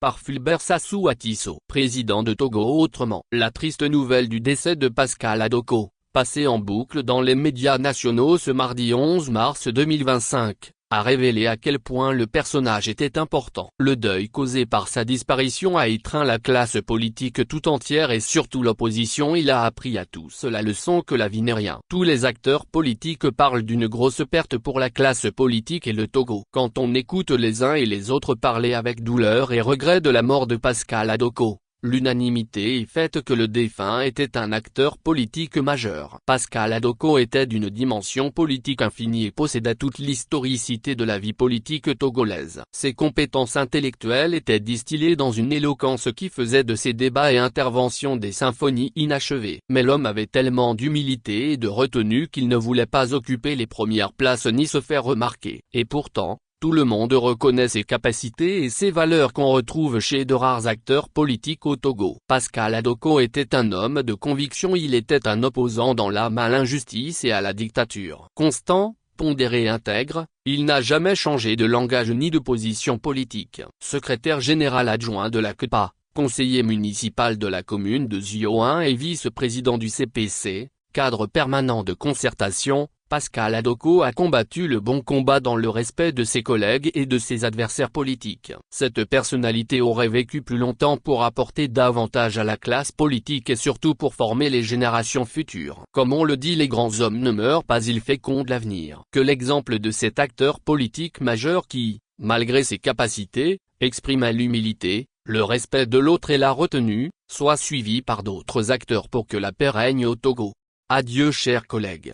par Fulbert Sassou Atisso, président de Togo. Autrement, la triste nouvelle du décès de Pascal Adoko, passée en boucle dans les médias nationaux ce mardi 11 mars 2025, a révélé à quel point le personnage était important. Le deuil causé par sa disparition a étreint la classe politique tout entière et surtout l'opposition. Il a appris à tous la leçon que la vie n'est rien. Tous les acteurs politiques parlent d'une grosse perte pour la classe politique et le Togo. Quand on écoute les uns et les autres parler avec douleur et regret de la mort de Pascal Adoko, l'unanimité est faite que le défunt était un acteur politique majeur. Pascal Adoko était d'une dimension politique infinie et possédait toute l'historicité de la vie politique togolaise. Ses compétences intellectuelles étaient distillées dans une éloquence qui faisait de ses débats et interventions des symphonies inachevées. Mais l'homme avait tellement d'humilité et de retenue qu'il ne voulait pas occuper les premières places ni se faire remarquer. Et pourtant, tout le monde reconnaît ses capacités et ses valeurs qu'on retrouve chez de rares acteurs politiques au Togo. Pascal Adoko était un homme de conviction. Il était un opposant dans l'âme à l'injustice et à la dictature. Constant, pondéré et intègre, il n'a jamais changé de langage ni de position politique. Secrétaire général adjoint de la CEPA, conseiller municipal de la commune de Zioin et vice-président du CPC, cadre permanent de concertation, Pascal Adoko a combattu le bon combat dans le respect de ses collègues et de ses adversaires politiques. Cette personnalité aurait vécu plus longtemps pour apporter davantage à la classe politique et surtout pour former les générations futures. Comme on le dit, les grands hommes ne meurent pas, ils fécondent l'avenir. Que l'exemple de cet acteur politique majeur qui, malgré ses capacités, exprime l'humilité, le respect de l'autre et la retenue, soit suivi par d'autres acteurs pour que la paix règne au Togo. Adieu chers collègues.